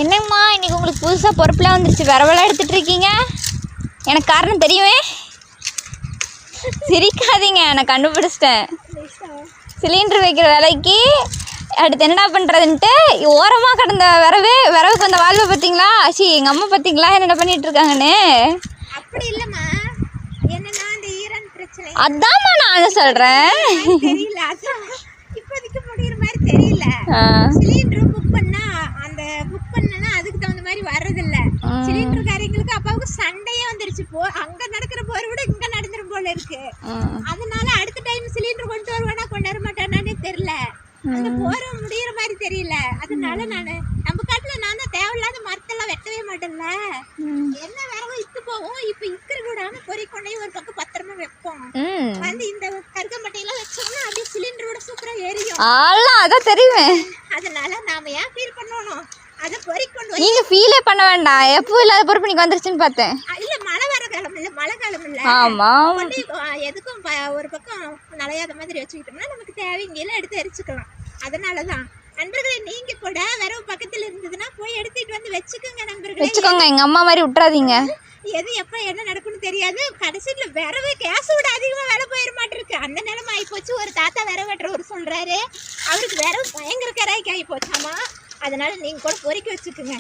என்னங்கம்மா இன்னைக்கு உங்களுக்கு புதுசாக பொறுப்புலாம் வந்துருச்சு, விரவெல்லாம் எடுத்துகிட்டு இருக்கீங்க? எனக்கு காரணம் தெரியுமே. சிரிக்காதீங்க, நான் கண்டுபிடிச்சிட்டேன். சிலிண்டர் வைக்கிற வேலைக்கு அடுத்து என்னடா பண்ணுறதுன்ட்டு ஓரமாக கிடந்த விரவுக்கு வந்த வாழ்வை பார்த்தீங்களா? எங்கள் அம்மா பார்த்தீங்களா என்னென்ன பண்ணிகிட்டு இருக்காங்கன்னு? அப்படி இல்லைம்மா, என்னன்னா அந்த ஈரான் பிரச்சனை அதாம்மா நான் சொல்கிறேன். தெரியல, அதான் இப்போதைக்கு முடிகிற மாதிரி தெரியல. சிலிண்டர் புக் பண்ணா அதுக்கு தகுந்த மாதிரி வர்றதில்ல. சிலிண்டர் காரியங்களுக்கு அப்பாவுக்கு சண்டையே வந்துருச்சு. அங்க நடக்கிற போரை விட இங்க நடந்துரும் போல இருக்கு. அதனால அடுத்த டைம் சிலிண்டர் கொண்டு வருவானா கொண்டு வர மாட்டானானே தெரியல. அந்த போரை முடிகிற மாதிரி தெரியல. அதனால நம்ம காட்டுல நான் தான் தேவையில்லாத மரத்தெல்லாம் வெட்டவே மாட்டேன்ல. என்ன விரவும் இத்து போவோம். இப்ப இக்கிற விடாம பொறி கொண்டையும் ஒரு பக்கம் பத்திரமா வைப்போம். வந்து இந்த கருக்கம்பட்டையெல்லாம் வச்சோம்னா அப்படியே சிலிண்டரோட சூப்பரா எரியும். அதான் தெரியுமே. அதனால நாம ஏன் ஃபீல் பண்ணணும்? அதை பொறி கொண்டு நீங்க ஃபீலே பண்ண வேண்டாம். எப்பவும் இல்லாத பொறுப்பு நீங்க வந்துருச்சுன்னு பார்த்தேன். இல்ல மழை வர காலம் இல்ல, மழை காலம் இல்ல. ஆமா, எதுக்கும் ஒரு பக்கம் நலையாத மாதிரி வச்சுக்கிட்டோம்னா நமக்கு தேவைங்கெல்லாம் எடுத்து எரிச்சுக்கலாம். அதனாலதான் நண்பர்களே, நீங்க கூட விரவு பக்கத்துல இருந்ததுன்னா போய் எடுத்துட்டு வந்து வச்சுக்கோங்க நண்பர்களே. வச்சுக்கோங்க, எங்க அம்மா மாதிரி விட்டுறாதீங்க. எது எப்ப என்ன நடக்கும்னு தெரியாது. கடைசியில விரவு கேஸ் விட அதிகமா விலை போயிட மாட்டிருக்கு. அந்த நிலைமை ஆகி போச்சு. ஒரு தாத்தா விரவு வெட்டுறவர் சொல்றாரு, அவருக்கு விரவு பயங்கர கராய்க்கு ஆகி போச்சாமா. அதனால நீங்க கூட பொறிக்க வச்சுக்குங்க.